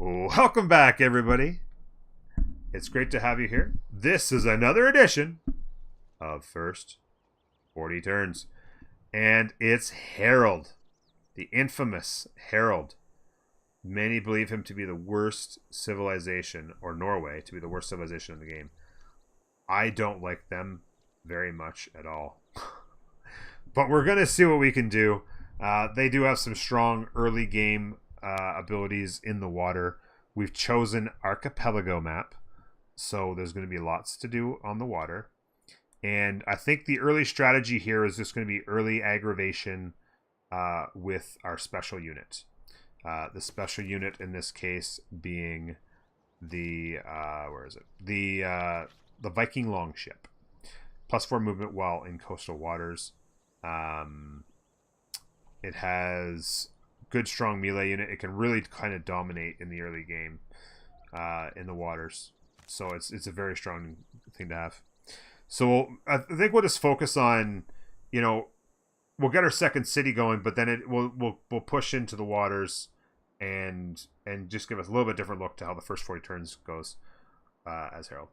Welcome back, everybody. It's great to have you here. This is another edition of First 40 Turns. And it's Harold, the infamous Harold. Many believe him to be the worst civilization, or Norway to be the worst civilization in the game. I don't like them very much at all. But we're going to see what we can do. They do have some strong early game abilities in the water. We've chosen Archipelago map, so there's going to be lots to do on the water. And I think the early strategy here is just going to be early aggravation with our special unit. The special unit in this case being the where is it? The Viking longship. +4 movement while in coastal waters. It has good strong melee unit. It can really kind of dominate in the early game in the waters. So it's a very strong thing to have. So I think we'll just focus on, we'll get our second city going, but then we'll push into the waters and just give us a little bit different look to how the first 40 turns goes as Harold.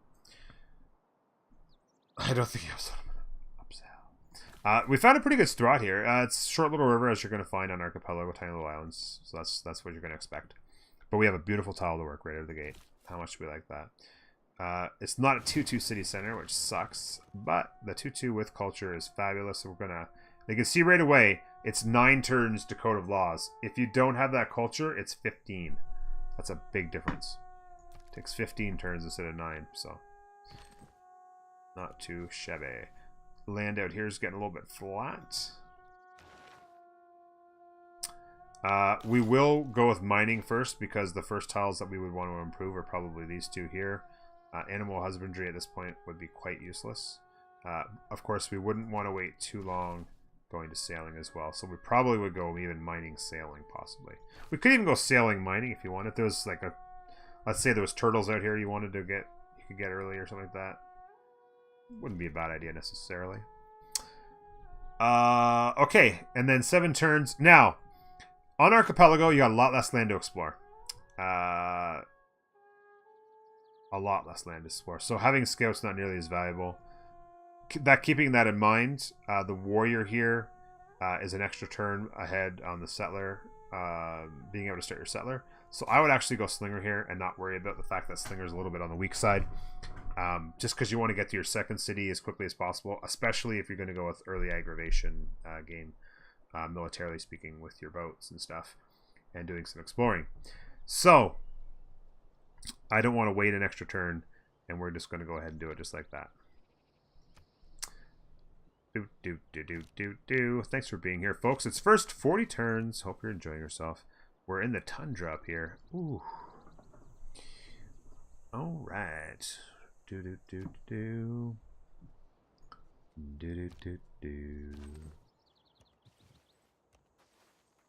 I don't think he has we found a pretty good spot here. It's a short little river, as you're going to find on Archipelago, tiny little islands. So that's what you're going to expect. But we have a beautiful tile to work right out of the gate. How much do we like that? It's not a 2-2 city center, which sucks. But the 2-2 with culture is fabulous. So we're going to... You can see right away, it's 9 turns to Code of Laws. If you don't have that culture, it's 15. That's a big difference. It takes 15 turns instead of 9, so... Not too shabby. Land out here is getting a little bit flat. We will go with mining first because the first tiles that we would want to improve are probably these two here. Animal husbandry at this point would be quite useless. Of course, we wouldn't want to wait too long going to sailing as well. So we probably would go even mining, sailing, possibly. We could even go sailing, mining if you wanted. There was like a... Let's say there was turtles out here you wanted to get... You could get early or something like that. Wouldn't be a bad idea necessarily. Okay, and then 7 turns. Now, on Archipelago, you got a lot less land to explore. A lot less land to explore. So having scouts not nearly as valuable. Keeping that in mind, the warrior here is an extra turn ahead on the settler, being able to start your settler. So I would actually go slinger here and not worry about the fact that slinger is a little bit on the weak side. Just because you want to get to your second city as quickly as possible, especially if you're going to go with early aggravation game, militarily speaking, with your boats and stuff, and doing some exploring. So, I don't want to wait an extra turn, and we're just going to go ahead and do it just like that. Thanks for being here, folks. It's first 40 turns. Hope you're enjoying yourself. We're in the tundra up here. Ooh. All right.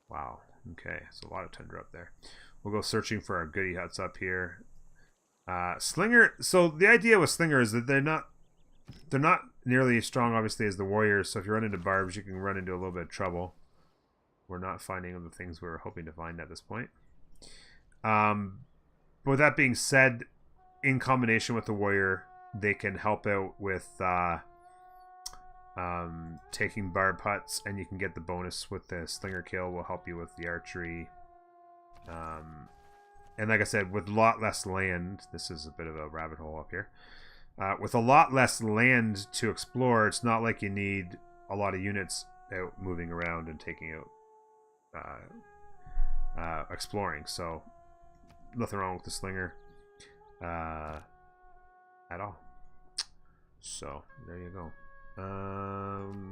Wow. Okay, so a lot of tundra up there. We'll go searching for our goodie huts up here. Slinger. So the idea with Slinger is that they're not nearly as strong, obviously, as the warriors. So if you run into barbs, you can run into a little bit of trouble. We're not finding the things we were hoping to find at this point. But with that being said, in combination with the warrior, they can help out with taking barb huts, and you can get the bonus with the slinger kill. Will help you with the archery. And like I said, with a lot less land, this is a bit of a rabbit hole up here. With a lot less land to explore, it's not like you need a lot of units out moving around and taking out exploring. So nothing wrong with the slinger at all. So there you go.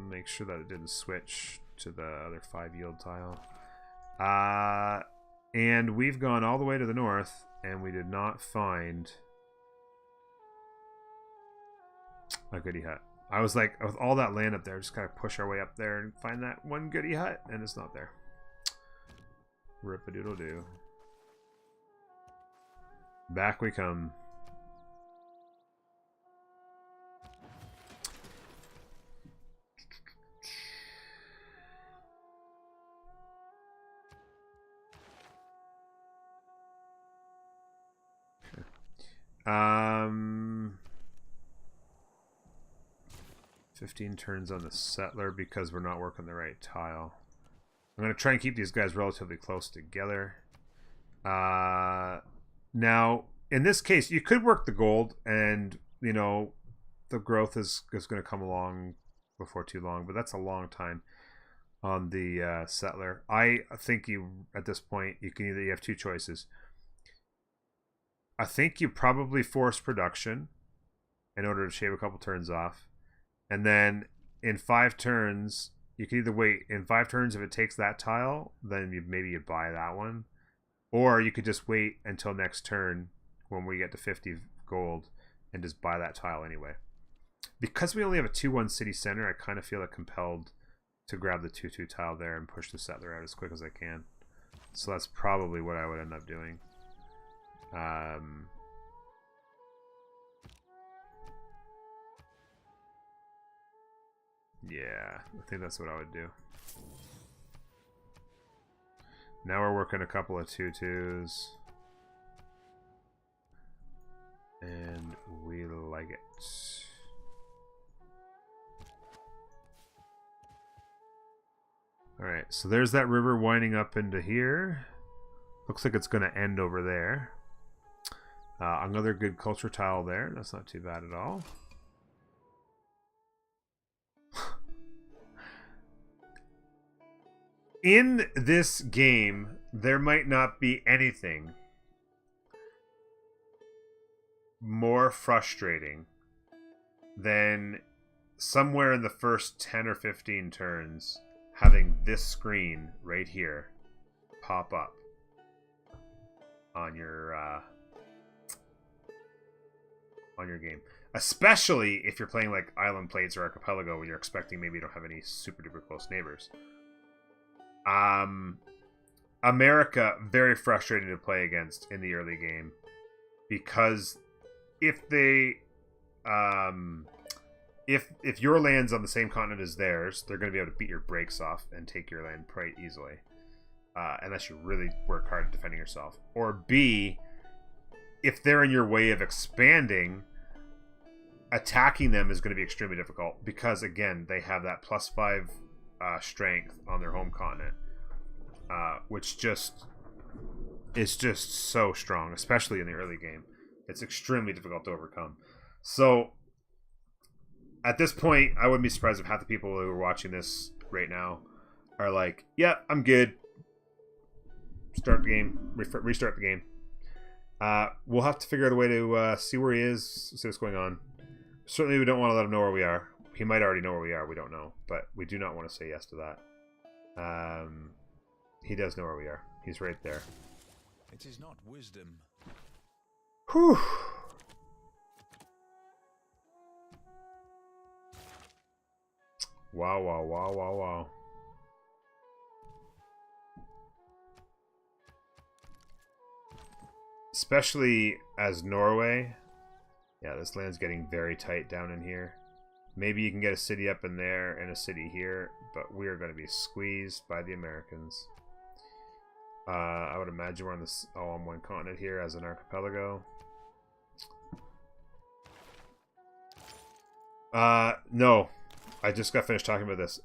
Make sure that it didn't switch to the other 5 yield tile. And we've gone all the way to the north, and we did not find a goodie hut. I was like, with all that land up there, just kind of push our way up there and find that one goodie hut, and it's not there. Rip-a-doodle-doo. Back we come. 15 turns on the settler because we're not working the right tile. I'm going to try and keep these guys relatively close together. Now, in this case, you could work the gold and, you know, the growth is going to come along before too long, but that's a long time on the settler. I think you, at this point, you have two choices. I think you probably force production in order to shave a couple turns off. And then in 5 turns, you can either wait. In 5 turns, if it takes that tile, then maybe you buy that one. Or you could just wait until next turn when we get to 50 gold and just buy that tile anyway. Because we only have a 2-1 city center, I kind of feel like compelled to grab the 2-2 tile there and push the settler out as quick as I can. So that's probably what I would end up doing. Yeah, I think that's what I would do. Now we're working a couple of 2-2s. And we like it. Alright, so there's that river winding up into here. Looks like it's going to end over there. Another good culture tile there. That's not too bad at all. In this game, there might not be anything more frustrating than somewhere in the first 10 or 15 turns having this screen right here pop up on your game, especially if you're playing like Island Plates or Archipelago when you're expecting maybe you don't have any super duper close neighbors. America, very frustrating to play against in the early game, because if they if your land's on the same continent as theirs, they're going to be able to beat your brakes off and take your land quite easily, unless you really work hard at defending yourself. Or B, if they're in your way of expanding, attacking them is going to be extremely difficult because, again, they have that +5 strength on their home continent, which is just so strong, especially in the early game. It's extremely difficult to overcome. So at this point, I wouldn't be surprised if half the people who are watching this right now are like, yeah, I'm good. Start the game. Restart the game. We'll have to figure out a way to see where he is, see what's going on. Certainly we don't want to let him know where we are. He might already know where we are. We don't know. But we do not want to say yes to that. He does know where we are. He's right there. It is not wisdom. Whew. Wow, wow, wow, wow, wow. Especially as Norway. Yeah, this land's getting very tight down in here. Maybe you can get a city up in there and a city here, but we are going to be squeezed by the Americans. I would imagine we're on this all on one continent here as an archipelago. No. I just got finished talking about this.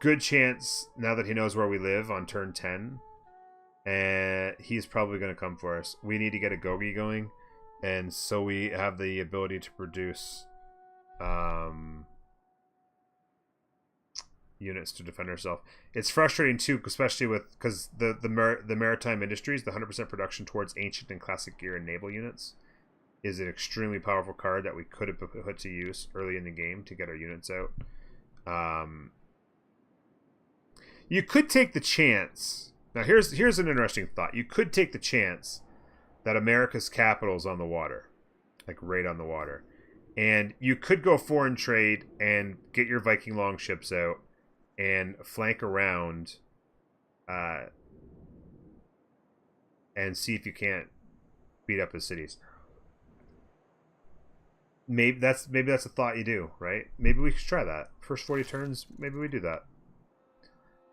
Good chance, now that he knows where we live on turn 10, and he's probably going to come for us. We need to get a Gogi going, and so we have the ability to produce units to defend ourselves. It's frustrating too, especially because the maritime industries, the 100% production towards ancient and classic gear and naval units, is an extremely powerful card that we could have put to use early in the game to get our units out. You could take the chance. Now here's an interesting thought. You could take the chance that America's capital is on the water, like right on the water, and you could go foreign trade and get your Viking longships out and flank around, and see if you can't beat up his cities. Maybe that's a thought you do, right? Maybe we should try that. First 40 turns, maybe we do that.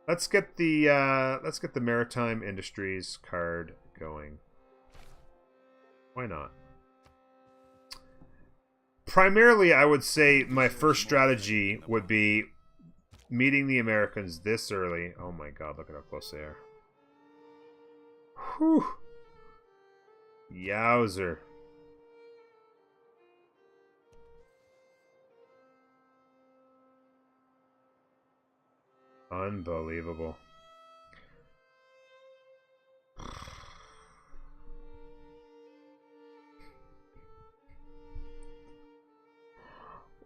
Let's get the maritime industries card going. Why not? Primarily, I would say my first strategy would be meeting the Americans this early. Oh my god, look at how close they are. Whew. Yowzer. Unbelievable.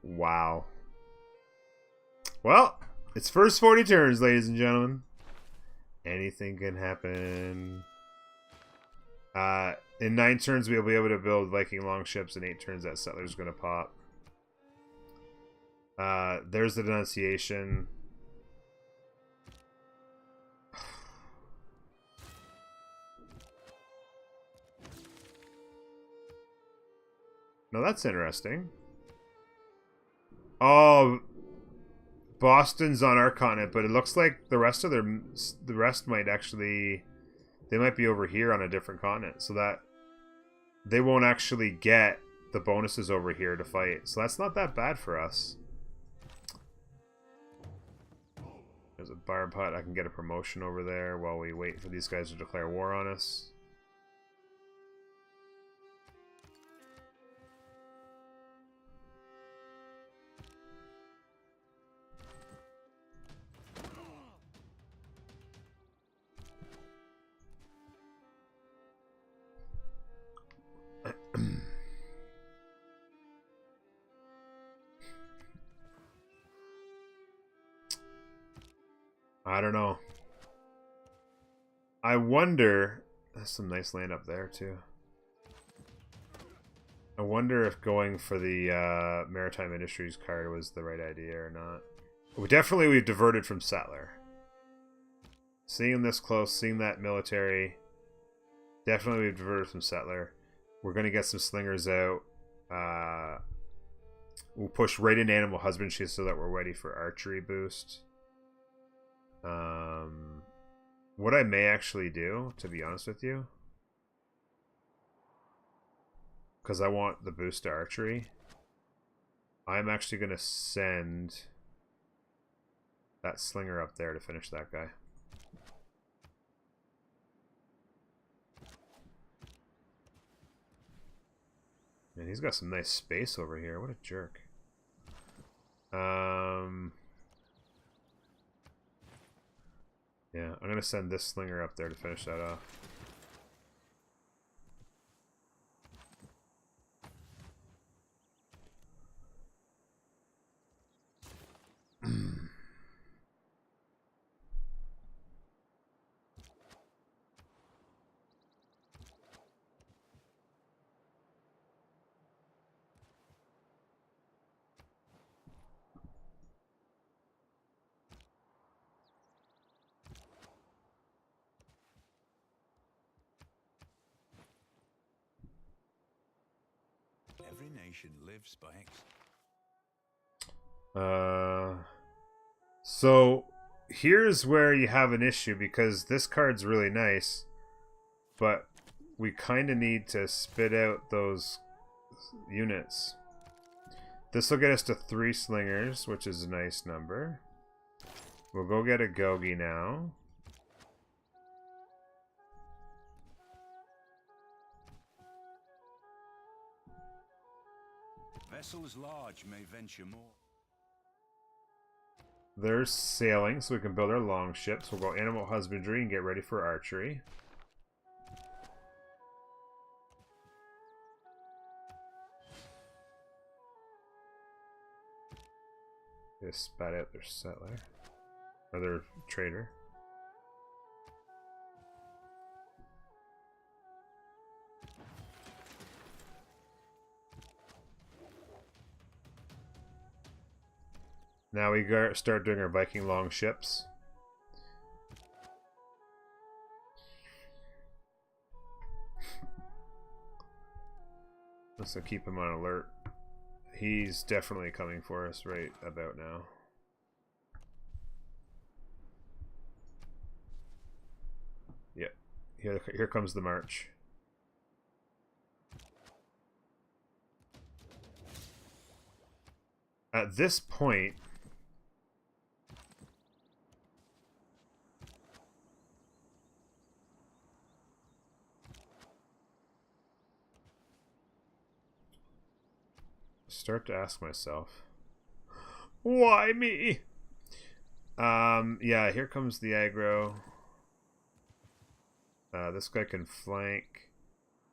Wow. Well, it's first 40 turns, ladies and gentlemen. Anything can happen. In 9 turns, we'll be able to build Viking longships. In 8 turns, that settler's going to pop. There's the denunciation. No, that's interesting. Oh, Boston's on our continent, but it looks like the rest might actually, they might be over here on a different continent, so that they won't actually get the bonuses over here to fight. So that's not that bad for us. There's a bar putt. I can get a promotion over there while we wait for these guys to declare war on us. I don't know. I wonder... There's some nice land up there, too. I wonder if going for the Maritime Industries card was the right idea or not. We've diverted from Settler. Seeing this close, seeing that military... Definitely we've diverted from Settler. We're going to get some slingers out. We'll push right into Animal Husbandry so that we're ready for archery boost. What I may actually do, to be honest with you, because I want the boost to archery, I'm actually going to send that slinger up there to finish that guy. Man, he's got some nice space over here. What a jerk. Yeah, I'm going to send this slinger up there to finish that off. Every nation lives by So here's where you have an issue, because this card's really nice, but we kind of need to spit out those units. This will get us to 3 slingers, which is a nice number. We'll go get a Gogi now. vessels large may venture more. There's sailing, so we can build our long ships. We'll go Animal Husbandry and get ready for archery. They spat out their settler. Or their trader. Now we start doing our Viking long ships. Let's keep him on alert. He's definitely coming for us right about now. Yep. Here comes the march. At this point, start to ask myself, why me? Yeah, here comes the aggro. This guy can flank.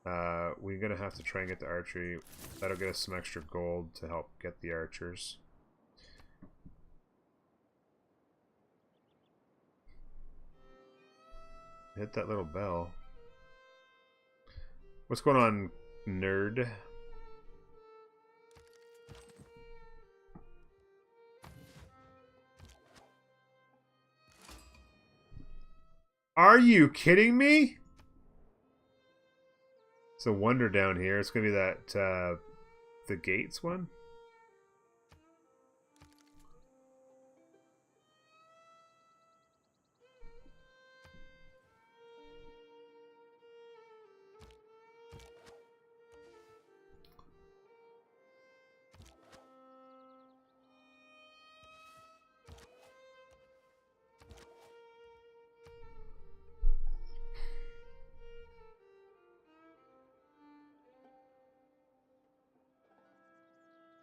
We're gonna have to try and get the archery. That'll get us some extra gold to help get the archers. Hit that little bell. What's going on, nerd? Are you kidding me? It's a wonder down here. It's gonna be that the gates one.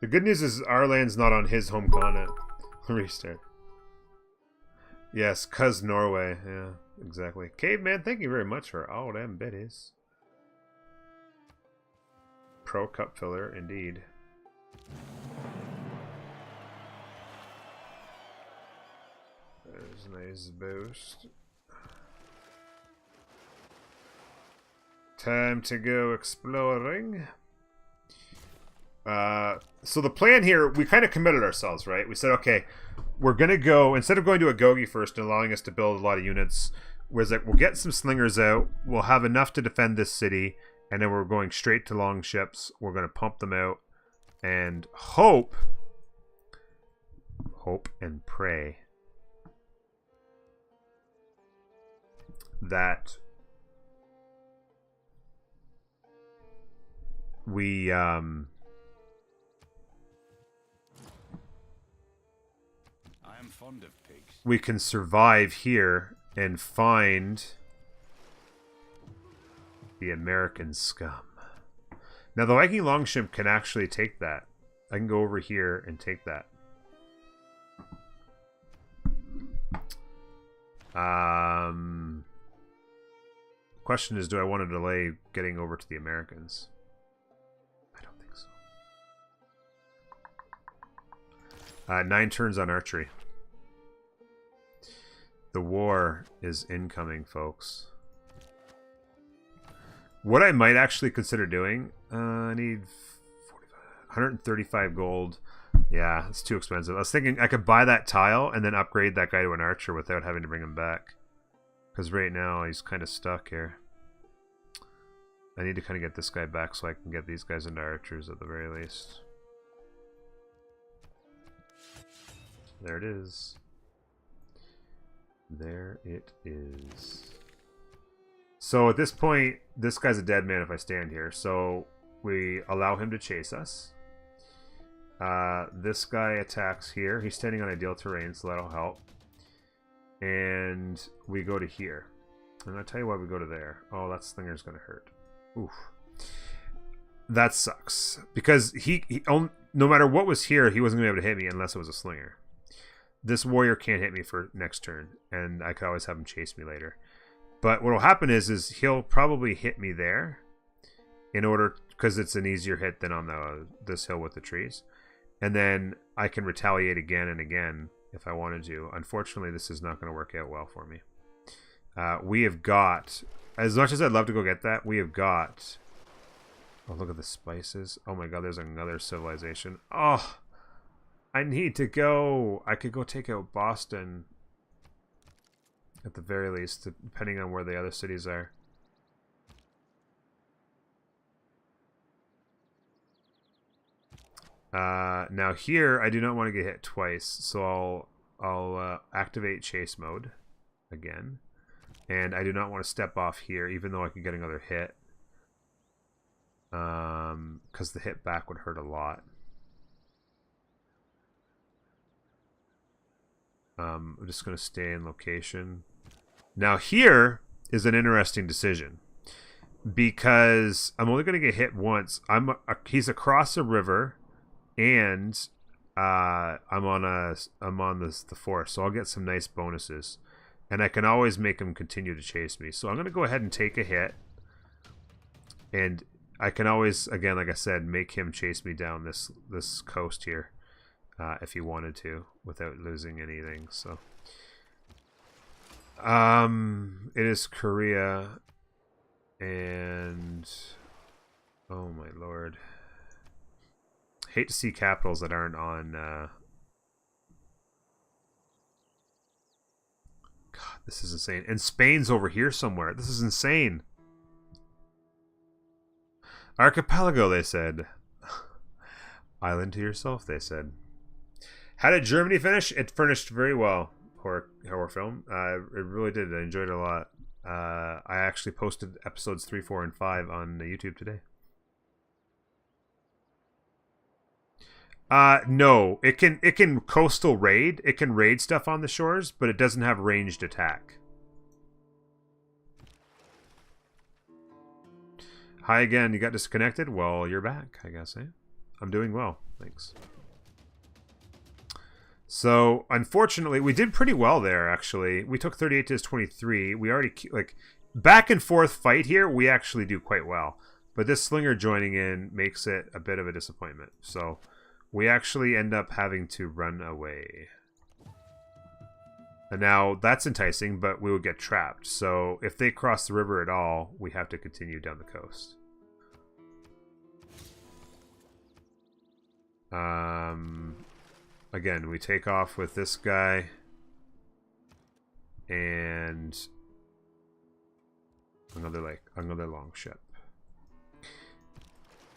The good news is our land's not on his home continent. Restart. Yes, cuz Norway. Yeah, exactly. Caveman, thank you very much for all them biddies. Pro cup filler, indeed. There's a nice boost. Time to go exploring. So the plan here, we kind of committed ourselves, right? We said, okay, we're going to go, instead of going to Agogi first and allowing us to build a lot of units, we'll get some slingers out, we'll have enough to defend this city, and then we're going straight to long ships. We're going to pump them out and hope and pray that we Fond of pigs. we can survive here and find the American scum. Now the Viking longship can actually take that. I can go over here and take that. Question is, do I want to delay getting over to the Americans? I don't think so. 9 turns on archery. The war is incoming, folks. What I might actually consider doing, I need 135 gold. Yeah, it's too expensive. I was thinking I could buy that tile and then upgrade that guy to an archer without having to bring him back. Because right now he's kind of stuck here. I need to kind of get this guy back so I can get these guys into archers at the very least. There it is. There it is. So at this point, this guy's a dead man if I stand here. So we allow him to chase us. This guy attacks here. He's standing on ideal terrain, so that'll help. And we go to here. And I'll tell you why we go to there. Oh, that slinger's going to hurt. Oof. That sucks. Because no matter what was here, he wasn't going to be able to hit me unless it was a slinger. This warrior can't hit me for next turn, and I could always have him chase me later. But what will happen is he'll probably hit me there, in order, because it's an easier hit than on this hill with the trees, and then I can retaliate again and again if I wanted to. Unfortunately, this is not going to work out well for me. We have got, as much as I'd love to go get that, we have got. Oh, look at the spices! Oh my God, there's another civilization. Oh. I need to go. I could go take out Boston. At the very least, depending on where the other cities are. Now here, I do not want to get hit twice, so I'll activate chase mode again. And I do not want to step off here, even though I could get another hit. Because the hit back would hurt a lot. I'm just going to stay in location. Now here is an interesting decision because I'm only going to get hit once. He's across a river, and I'm on the forest, so I'll get some nice bonuses, and I can always make him continue to chase me. So I'm going to go ahead and take a hit, and I can always, again, like I said, make him chase me down this coast here if he wanted to without losing anything. So it is Korea, and oh my lord, hate to see capitals that aren't on God, this is insane. And Spain's over here somewhere. This is insane. Archipelago, they said. Island to yourself, they said. How did Germany finish? It finished very well. Horror film. It really did. I enjoyed it a lot. I actually posted episodes 3, 4, and 5 on YouTube today. No. It can coastal raid. It can raid stuff on the shores, but it doesn't have ranged attack. Hi again. You got disconnected? Well, you're back, I guess, eh? I'm doing well. Thanks. So, unfortunately, we did pretty well there, actually. We took 38 to his 23. We already, like, back and forth fight here, we actually do quite well. But this slinger joining in makes it a bit of a disappointment. So, we actually end up having to run away. And now, that's enticing, but we will get trapped. So, if they cross the river at all, we have to continue down the coast. Again, we take off with this guy, and another long ship.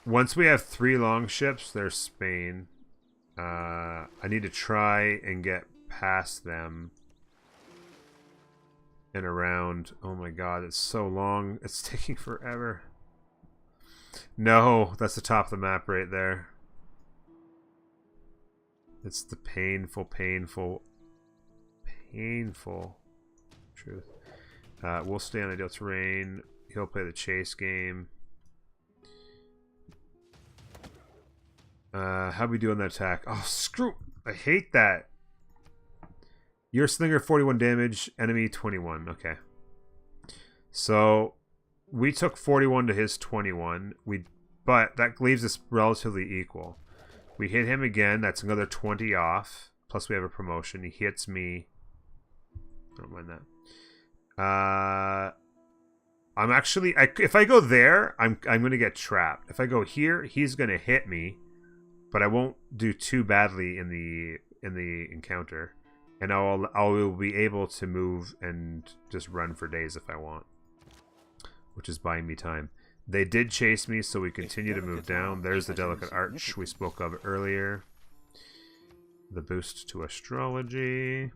Once we have 3 long ships, there's Spain. I need to try and get past them and around. Oh my god, it's so long. It's taking forever. No, that's the top of the map right there. It's the painful truth. We'll stay on ideal terrain. He'll play the chase game. How we do on that attack? Oh, screw! I hate that. Your slinger 41 damage, enemy 21. Okay. So we took 41 to his 21. But that leaves us relatively equal. We hit him again. That's another 20 off. Plus we have a promotion. He hits me. I don't mind that. I'm actually... if I go there, I'm going to get trapped. If I go here, he's going to hit me. But I won't do too badly in the encounter. And I will be able to move and just run for days if I want. Which is buying me time. They did chase me, so we continue to move down. There's the delicate arch we spoke of earlier. The boost to astrology.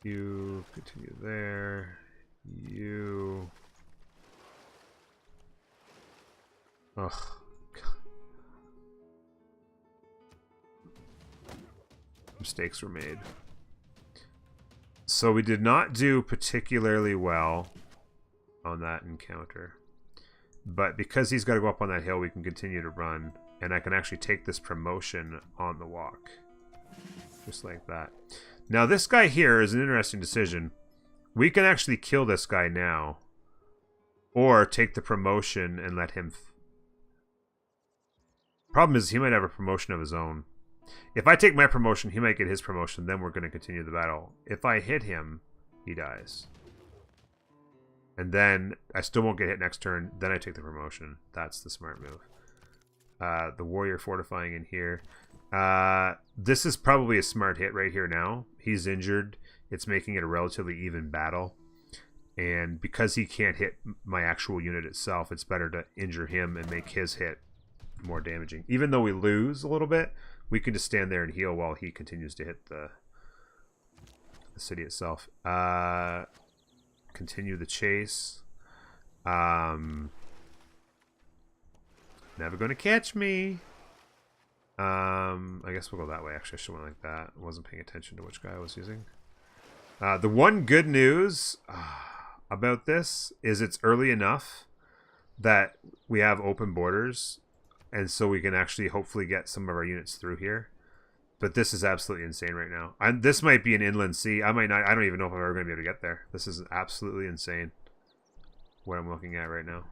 You continue there. You. Ugh. God. Mistakes were made. So we did not do particularly well on that encounter. But because he's got to go up on that hill, we can continue to run. And I can actually take this promotion on the walk. Just like that. Now this guy here is an interesting decision. We can actually kill this guy now. Or take the promotion and let him... Problem is he might have a promotion of his own. If I take my promotion, he might get his promotion. Then we're going to continue the battle. If I hit him, he dies. And then I still won't get hit next turn. Then I take the promotion. That's the smart move. The warrior fortifying in here. This is probably a smart hit right here now. He's injured. It's making it a relatively even battle. And because he can't hit my actual unit itself, it's better to injure him and make his hit more damaging. Even though we lose a little bit, we can just stand there and heal while he continues to hit the city itself. Continue the chase. Never gonna catch me. I guess we'll go that way. Actually, I should went like that. I wasn't paying attention to which guy I was using. The one good news about this is it's early enough that we have open borders, and so we can actually hopefully get some of our units through here. But this is absolutely insane right now. This might be an inland sea. I might not. I don't even know if I'm ever going to be able to get there. This is absolutely insane. What I'm looking at right now.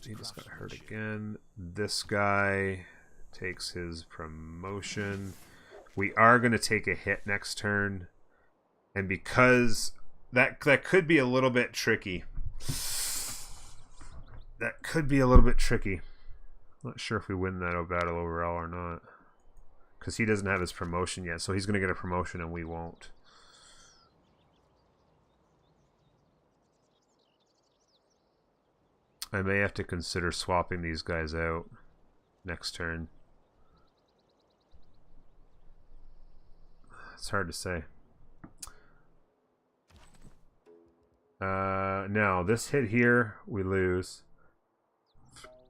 He just got hurt again. This guy takes his promotion. We are going to take a hit next turn, and because that could be a little bit tricky. That could be a little bit tricky. Not sure if we win that battle overall or not, because he doesn't have his promotion yet, so he's going to get a promotion and we won't. I may have to consider swapping these guys out next turn. It's hard to say. Now, this hit here, we lose.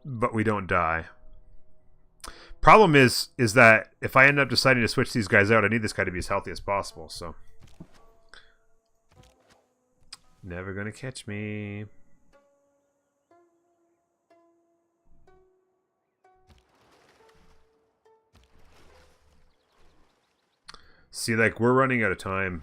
But we don't die. Problem is that if I end up deciding to switch these guys out, I need this guy to be as healthy as possible, so. Never gonna catch me. See, like, we're running out of time.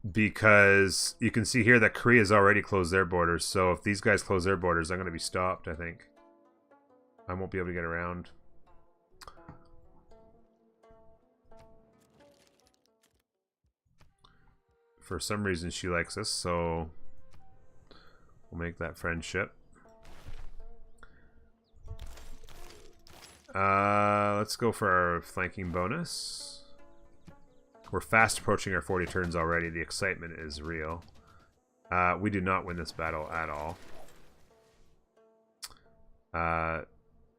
Because you can see here that Korea's already closed their borders. So if these guys close their borders, I'm going to be stopped, I think. I won't be able to get around. For some reason, she likes us, so we'll make that friendship. Let's go for our flanking bonus. We're fast approaching our 40 turns already. The excitement is real. We do not win this battle at all.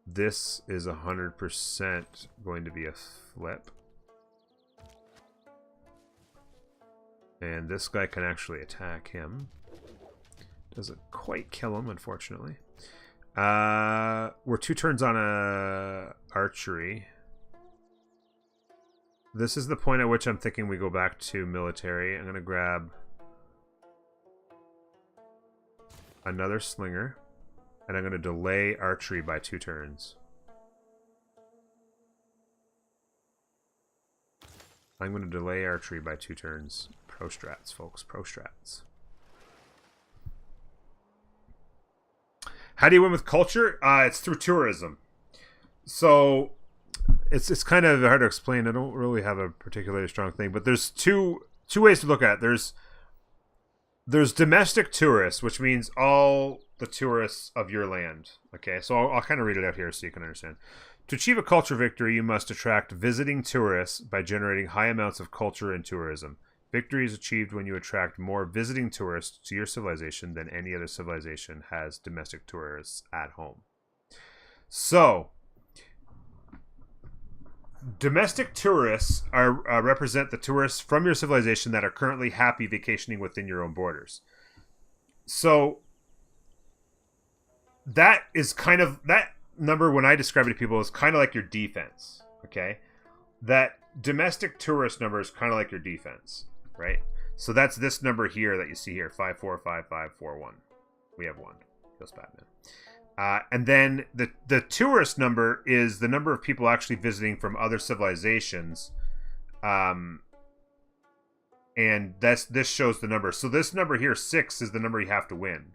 This is 100% going to be a flip. And this guy can actually attack him. Doesn't quite kill him, unfortunately. We're 2 turns on a archery. This is the point at which I'm thinking we go back to military. I'm going to grab another slinger, and I'm going to delay archery by 2 turns. I'm going to delay archery by 2 turns. Pro strats, folks. Pro strats. How do you win with culture? It's through tourism. So it's kind of hard to explain. I don't really have a particularly strong thing, but there's two ways to look at it. There's domestic tourists, which means all the tourists of your land. Okay, so I'll kind of read it out here so you can understand. To achieve a culture victory, you must attract visiting tourists by generating high amounts of culture and tourism. Victory is achieved when you attract more visiting tourists to your civilization than any other civilization has domestic tourists at home. So, domestic tourists are represent the tourists from your civilization that are currently happy vacationing within your own borders. So, that is kind of, that number, when I describe it to people, is kind of like your defense, okay? That domestic tourist number is kind of like your defense, right? So that's this number here that you see here, 545541. We have 1. Goes Batman. And then the tourist number is the number of people actually visiting from other civilizations. And this shows the number. So this number here, 6, is the number you have to win.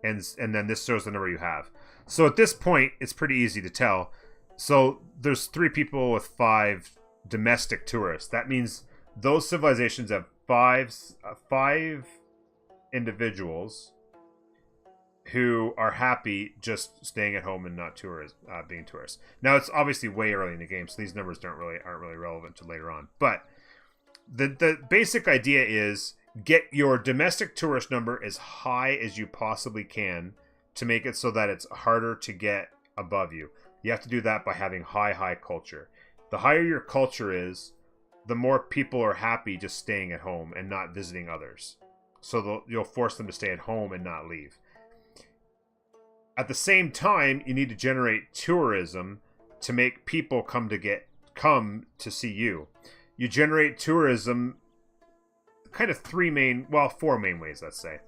And then this shows the number you have. So at this point, it's pretty easy to tell. So there's 3 people with 5 domestic tourists. That means those civilizations have 5 individuals who are happy just staying at home and not being tourists. Now, it's obviously way early in the game, so these numbers aren't really relevant to later on. But the basic idea is get your domestic tourist number as high as you possibly can to make it so that it's harder to get above you. You have to do that by having high culture. The higher your culture is, the more people are happy just staying at home and not visiting others. So you'll force them to stay at home and not leave. At the same time, you need to generate tourism to make people come to see you. You generate tourism kind of four main ways, let's say.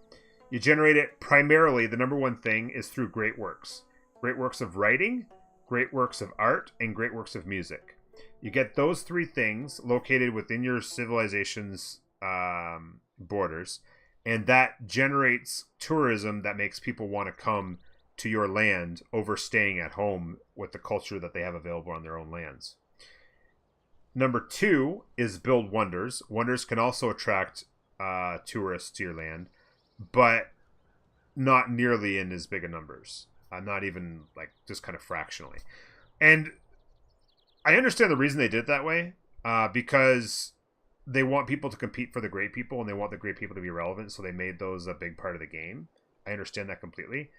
You generate it primarily, the number one thing is through great works. Great works of writing, great works of art, and great works of music. You get those three things located within your civilization's borders, and that generates tourism that makes people want to come to your land over staying at home with the culture that they have available on their own lands. Number two is build wonders. Wonders can also attract tourists to your land, but not nearly in as big a numbers. Not even like just kind of fractionally. And I understand the reason they did it that way, because they want people to compete for the great people and they want the great people to be relevant. So they made those a big part of the game. I understand that completely.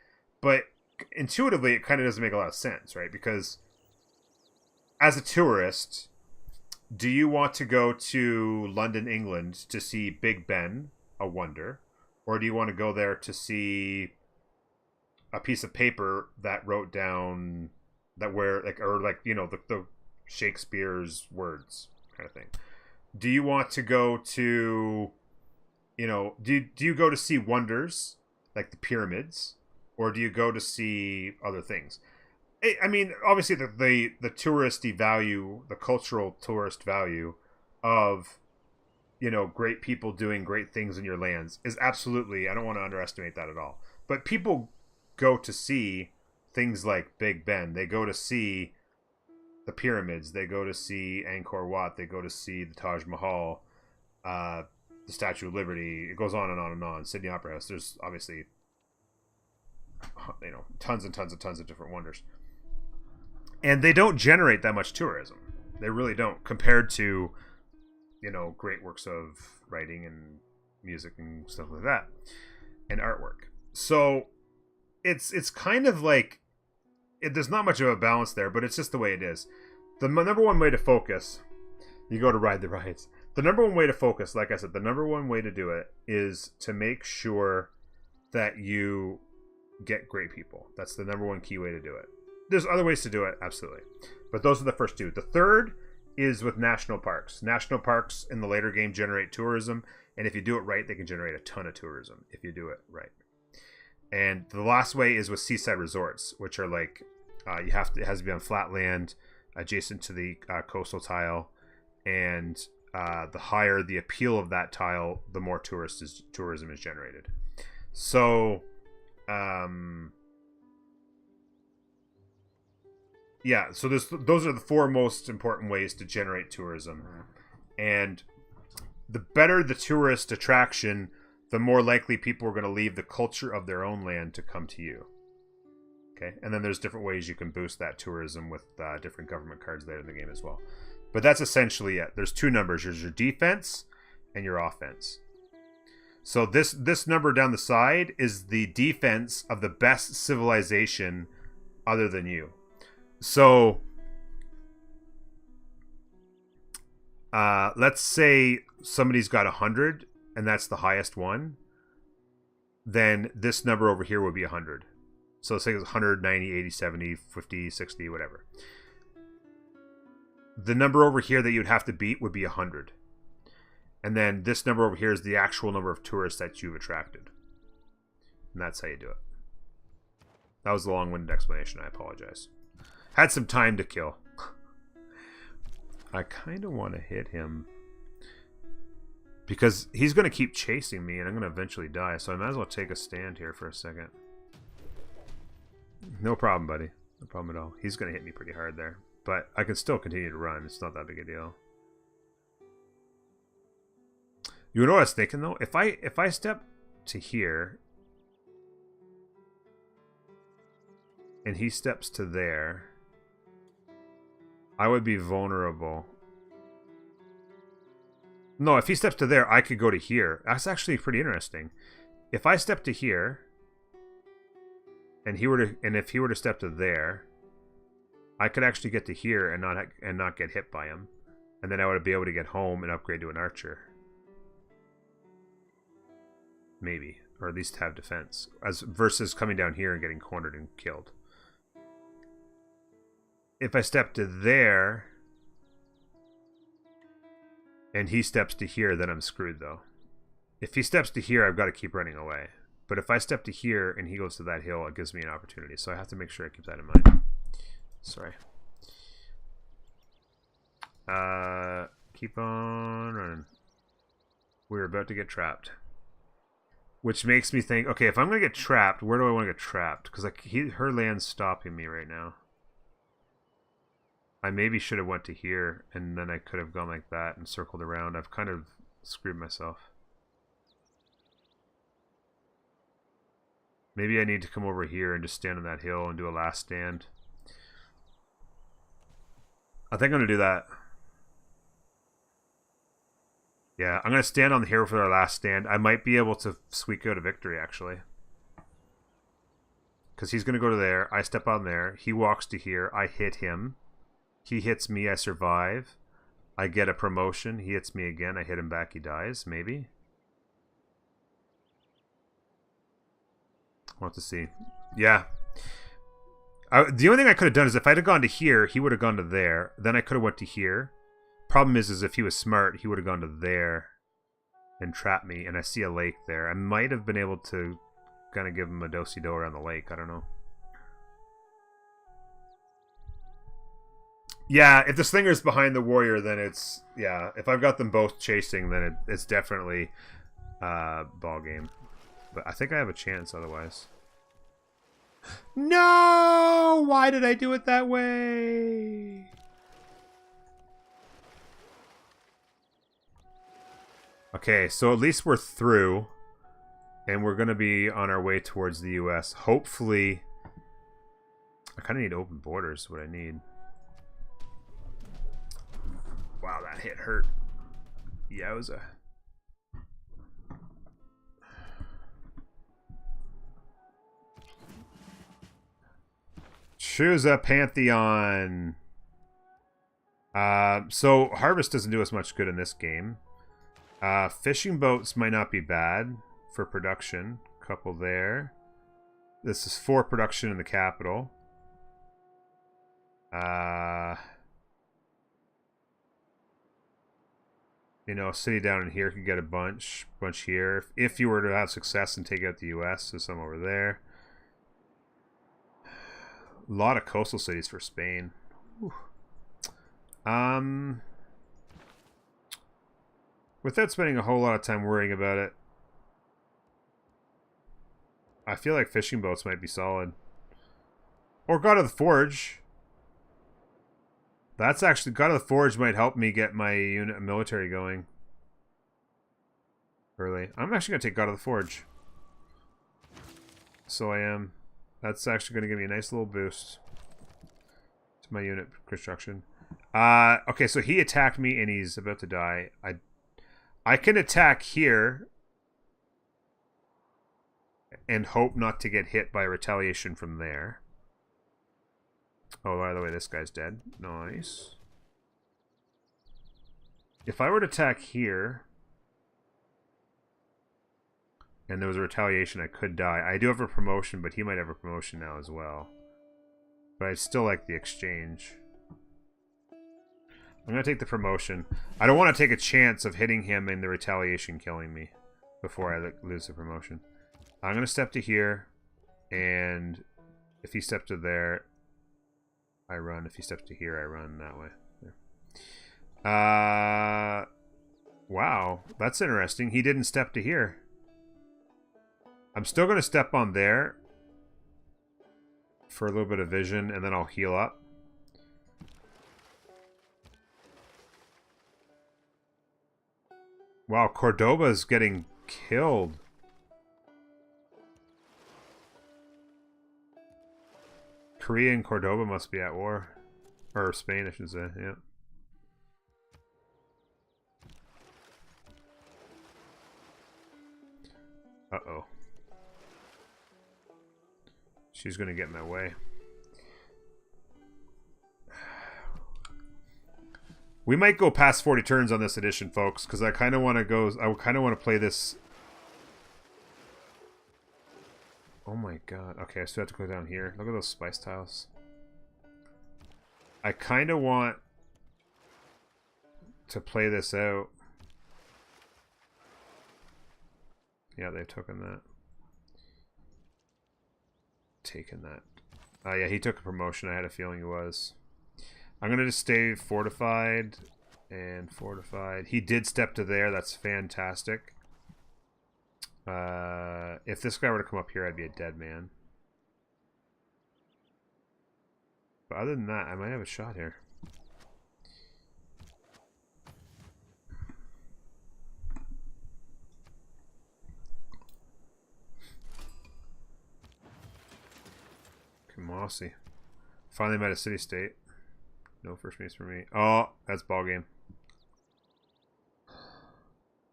But intuitively, it kind of doesn't make a lot of sense, right? Because as a tourist, do you want to go to London, England to see Big Ben, a wonder? Or do you want to go there to see a piece of paper that wrote down the Shakespeare's words kind of thing? Do you want to go to, do you go to see wonders like the pyramids, or do you go to see other things? I mean, obviously the touristy value, the cultural tourist value of, great people doing great things in your lands is absolutely, I don't want to underestimate that at all. But people go to see things like Big Ben. They go to see the pyramids. They go to see Angkor Wat. They go to see the Taj Mahal, the Statue of Liberty. It goes on and on and on. Sydney Opera House. There's obviously, tons and tons and tons of different wonders. And they don't generate that much tourism. They really don't, compared to, great works of writing and music and stuff like that, and artwork. So it's kind of like, there's not much of a balance there, but it's just the way it is. The number one way to focus, you go to ride the rides. The number one way to focus, like I said, the number one way to do it is to make sure that you get great people. That's the number one key way to do it. There's other ways to do it, absolutely. But those are the first two. The third is with national parks. National parks in the later game generate tourism, and if you do it right, they can generate a ton of tourism if you do it right. And the last way is with seaside resorts, which are like, it has to be on flat land, adjacent to the coastal tile, and the higher the appeal of that tile, the more tourism is generated. So, so those are the four most important ways to generate tourism. And the better the tourist attraction, the more likely people are going to leave the culture of their own land to come to you. Okay, and then there's different ways you can boost that tourism with different government cards later in the game as well. But that's essentially it. There's two numbers. There's your defense and your offense. So this number down the side is the defense of the best civilization other than you. So let's say somebody's got 100 and that's the highest one. Then this number over here would be 100. So let's say it's 100, 90, 80, 70, 50, 60, whatever. The number over here that you'd have to beat would be 100. And then this number over here is the actual number of tourists that you've attracted. And that's how you do it. That was a long-winded explanation. I apologize. Had some time to kill. I kind of want to hit him, because he's going to keep chasing me and I'm going to eventually die. So I might as well take a stand here for a second. No problem, buddy. No problem at all. He's going to hit me pretty hard there. But I can still continue to run. It's not that big a deal. You know what I was thinking, though? If I step to here and he steps to there, I would be vulnerable. No, if he steps to there, I could go to here. That's actually pretty interesting. If I step to here, and if he were to step to there, I could actually get to here and not get hit by him. And then I would be able to get home and upgrade to an archer. Maybe. Or at least have defense. Versus coming down here and getting cornered and killed. If I step to there and he steps to here, then I'm screwed though. If he steps to here, I've got to keep running away. But if I step to here and he goes to that hill, it gives me an opportunity. So I have to make sure I keep that in mind. Sorry. Keep on running. We're about to get trapped. Which makes me think, okay, if I'm going to get trapped, where do I want to get trapped? Because like her land's stopping me right now. I maybe should have went to here, and then I could have gone like that and circled around. I've kind of screwed myself. Maybe I need to come over here and just stand on that hill and do a last stand. I think I'm going to do that. Yeah, I'm going to stand on here for our last stand. I might be able to squeak out a victory, actually. Because he's going to go to there. I step on there. He walks to here. I hit him. He hits me. I survive. I get a promotion. He hits me again. I hit him back. He dies. Maybe. We'll have to see. Yeah. The only thing I could have done is if I'd have gone to here, he would have gone to there. Then I could have went to here. Problem is if he was smart, he would have gone to there and trapped me. And I see a lake there. I might have been able to kind of give him a do-si-do around the lake. I don't know. Yeah, if the slinger's behind the warrior, then it's... Yeah, if I've got them both chasing, then it's definitely ball game. But I think I have a chance otherwise. No! Why did I do it that way? Okay, so at least we're through. And we're going to be on our way towards the US. Hopefully... I kind of need open borders, what I need. Wow, that hit hurt. Yowza. Choose a Pantheon. So harvest doesn't do us much good in this game. Fishing boats might not be bad for production. Couple there. This is for production in the capital. You know, a city down in here could get a bunch here. If you were to have success and take out the US, there's some over there. A lot of coastal cities for Spain. Whew. Without spending a whole lot of time worrying about it, I feel like fishing boats might be solid. Or God of the Forge. That's actually... God of the Forge might help me get my unit military going early. I'm actually going to take God of the Forge. So I am. That's actually going to give me a nice little boost to my unit construction. Okay, so he attacked me and he's about to die. I can attack here and hope not to get hit by retaliation from there. Oh, by the way, this guy's dead. Nice. If I were to attack here and there was a retaliation, I could die. I do have a promotion, but he might have a promotion now as well. But I still like the exchange. I'm going to take the promotion. I don't want to take a chance of hitting him and the retaliation killing me before I lose the promotion. I'm going to step to here, and if he steps to there, I run. If he steps to here, I run that way. There. Wow, that's interesting. He didn't step to here. I'm still going to step on there for a little bit of vision, and then I'll heal up. Wow, Cordoba's getting killed. Korea and Cordoba must be at war. Or Spain, I should say, yeah. Uh-oh. She's gonna get in my way. We might go past 40 turns on this edition, folks, because I kind of want to go. I kind of want to play this. Oh my god. Okay, I still have to go down here. Look at those spice tiles. I kind of want to play this out. Yeah, they've taken that. Taken that. Oh yeah, he took a promotion. I had a feeling he was. I'm going to just stay fortified and fortified. He did step to there. That's fantastic. If this guy were to come up here, I'd be a dead man. But other than that, I might have a shot here. Mossy. Finally met a city-state. No first meets for me. Oh, that's ball game.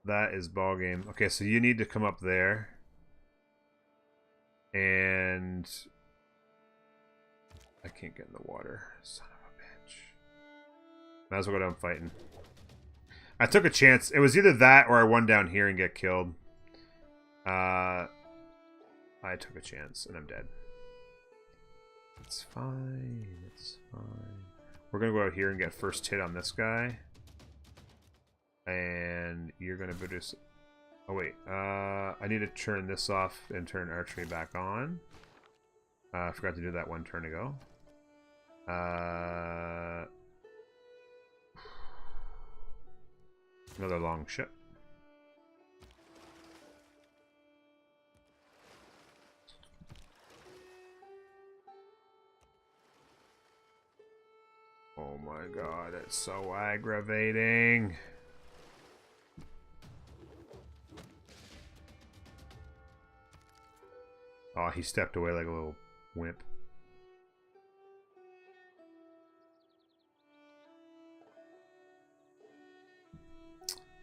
That is ball game. Okay, so you need to come up there. And I can't get in the water. Son of a bitch. Might as well go down fighting. I took a chance. It was either that or I won down here and get killed. I took a chance and I'm dead. It's fine. It's fine. We're going to go out here and get first hit on this guy. And you're going to produce... Oh, wait. I need to turn this off and turn archery back on. I forgot to do that one turn ago. Another long ship. Oh my god, it's so aggravating. Oh, he stepped away like a little wimp.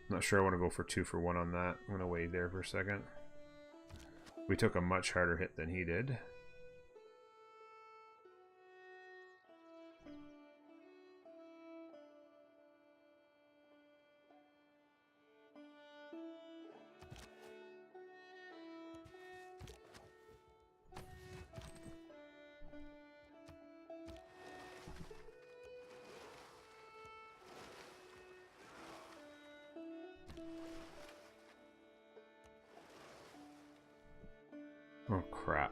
Not sure I want to go for 2 for 1 on that. I'm going to wait there for a second. We took a much harder hit than he did. Oh, crap.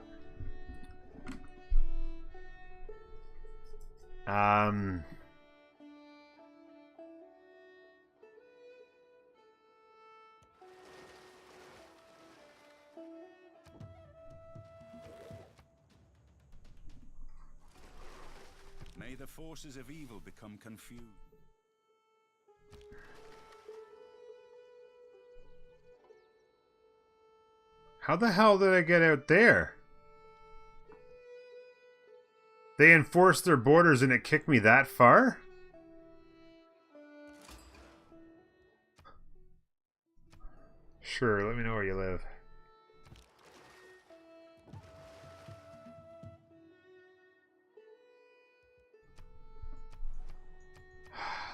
May the forces of evil become confused. How the hell did I get out there? They enforced their borders and it kicked me that far? Sure, let me know where you live.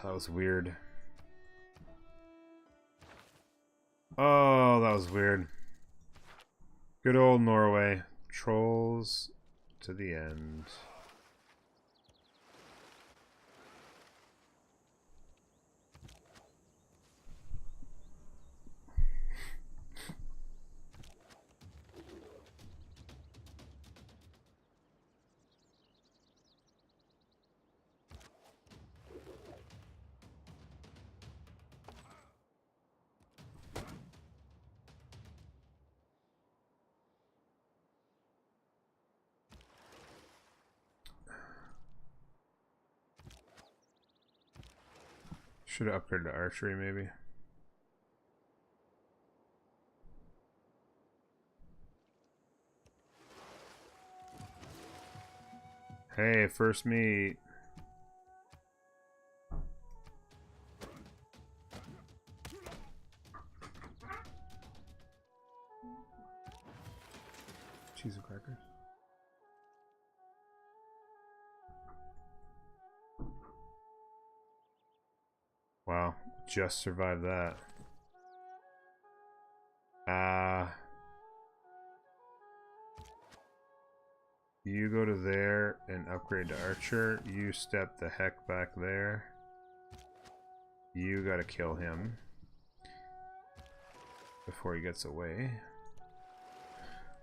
That was weird. Oh, that was weird. Good old Norway. Trolls to the end. Should have upgraded to archery, maybe. Hey, first meet. Cheese and crackers. Wow, just survived that. You go to there and upgrade to Archer. You step the heck back there. You gotta kill him before he gets away.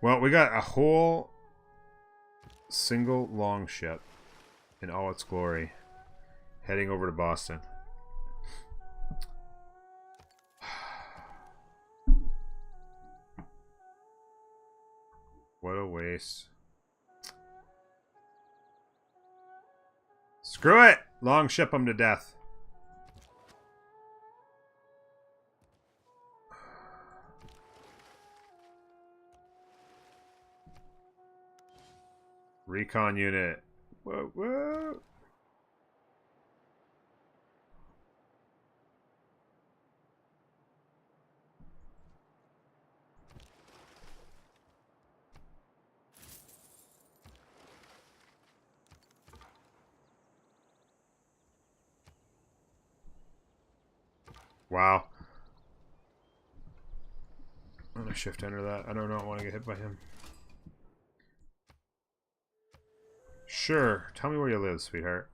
Well, we got a whole single longship in all its glory heading over to Boston. What a waste. Screw it! Long ship them to death. Recon unit. Whoa, whoa. Wow. I'm gonna shift enter that. I do not want to get hit by him. Sure. Tell me where you live, sweetheart.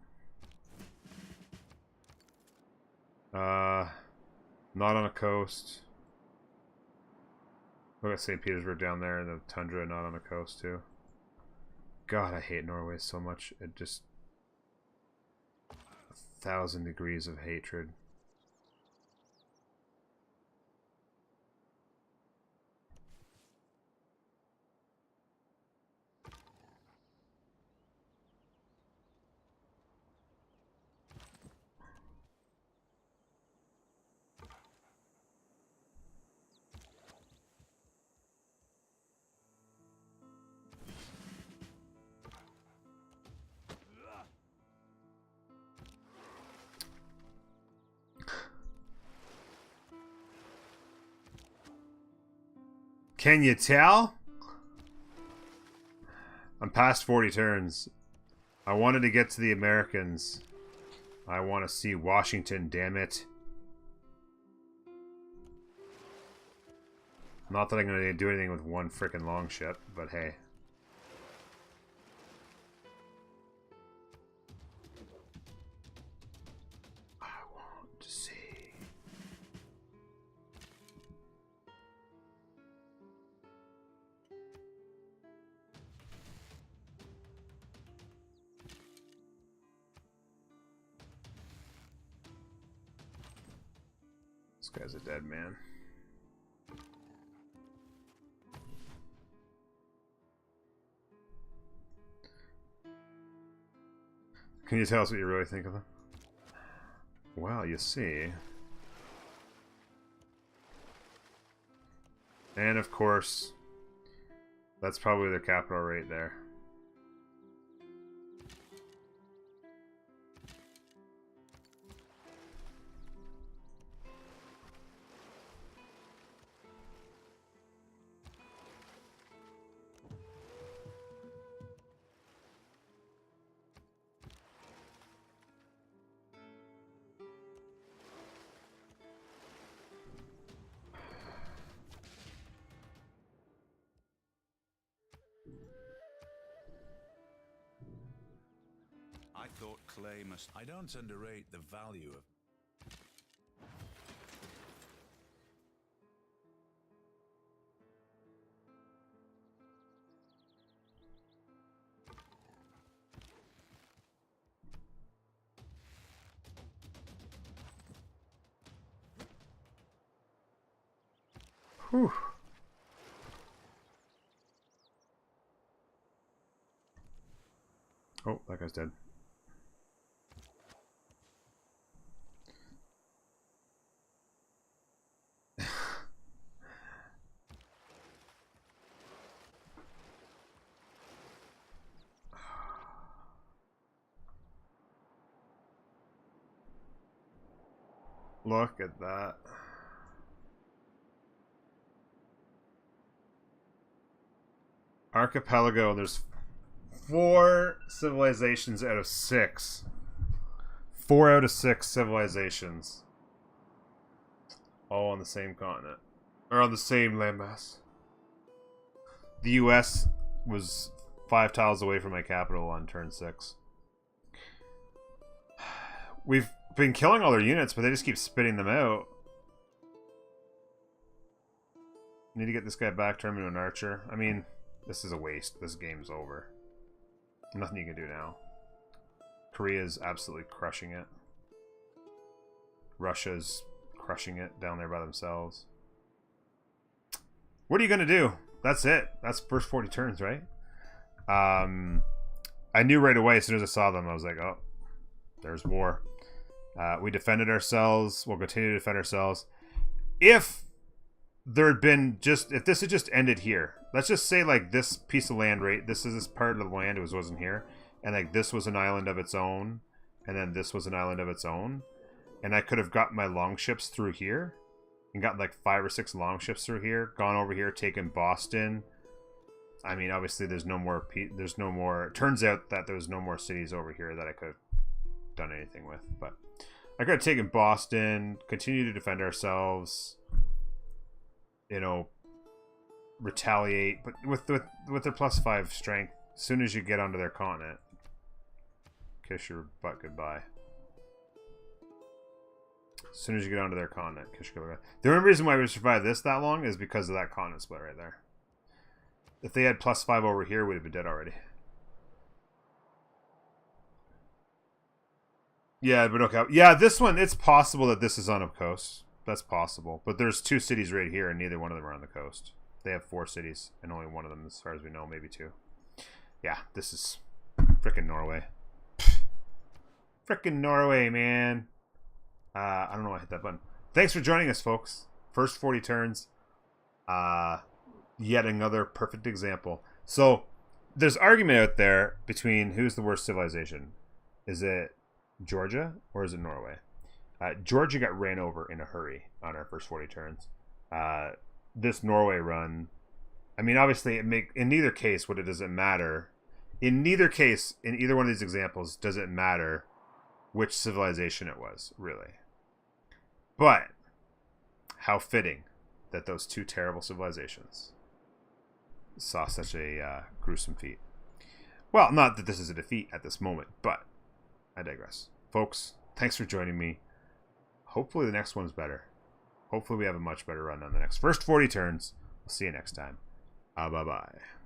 Not on a coast. Look at St. Petersburg down there in the tundra, not on the coast too. God, I hate Norway so much. It just 1,000 degrees of hatred. Can you tell? I'm past 40 turns. I wanted to get to the Americans. I want to see Washington, damn it. Not that I'm going to do anything with one frickin' longship, but hey. I want to see. This guy's a dead man. Can you tell us what you really think of them? Well, you see. And of course, that's probably their capital right there. I thought clay must... I don't underrate the value of... Whew. Oh, that guy's dead. Look at that. Archipelago, there's 4 civilizations out of 6. 4 out of 6 civilizations. All on the same continent. Or on the same landmass. The US was 5 tiles away from my capital on turn 6. We've been killing all their units, but they just keep spitting them out. Need to get this guy back, turn him into an archer. I mean, this is a waste. This game's over. Nothing you can do now. Korea's absolutely crushing it. Russia's crushing it down there by themselves. What are you going to do? That's it. That's first 40 turns, right? I knew right away as soon as I saw them. I was like, oh, there's war. We defended ourselves. We'll continue to defend ourselves. If there had been just, if this had just ended here, let's just say like this piece of land, right? This is this part of the land. It wasn't here. And like this was an island of its own. And then this was an island of its own. And I could have got my longships through here. And got like 5 or 6 longships through here. Gone over here, taken Boston. I mean, obviously there's no more, it turns out that there was no more cities over here that I could have done anything with. But I could have taken Boston, continue to defend ourselves, you know, retaliate. But with their +5 strength, as soon as you get onto their continent, kiss your butt goodbye. As soon as you get onto their continent, kiss your butt goodbye. The only reason why we survived this that long is because of that continent split right there. If they had +5 over here, we'd have been dead already. Yeah, but okay. Yeah, this one, it's possible that this is on a coast. That's possible. But there's 2 cities right here, and neither one of them are on the coast. They have 4 cities, and only one of them, as far as we know, maybe 2. Yeah, this is frickin' Norway. Frickin' Norway, man. I don't know why I hit that button. Thanks for joining us, folks. First 40 turns. Yet another perfect example. So, there's argument out there between who's the worst civilization. Is it Georgia or is it Norway? Georgia got ran over in a hurry on our first 40 turns. This Norway run, I mean, obviously, in neither case does it matter. In neither case, in either one of these examples, does it matter which civilization it was, really. But how fitting that those 2 terrible civilizations saw such a gruesome feat. Well, not that this is a defeat at this moment, but I digress. Folks, thanks for joining me. Hopefully the next one's better. Hopefully we have a much better run on the next first 40 turns. We'll see you next time. Bye-bye.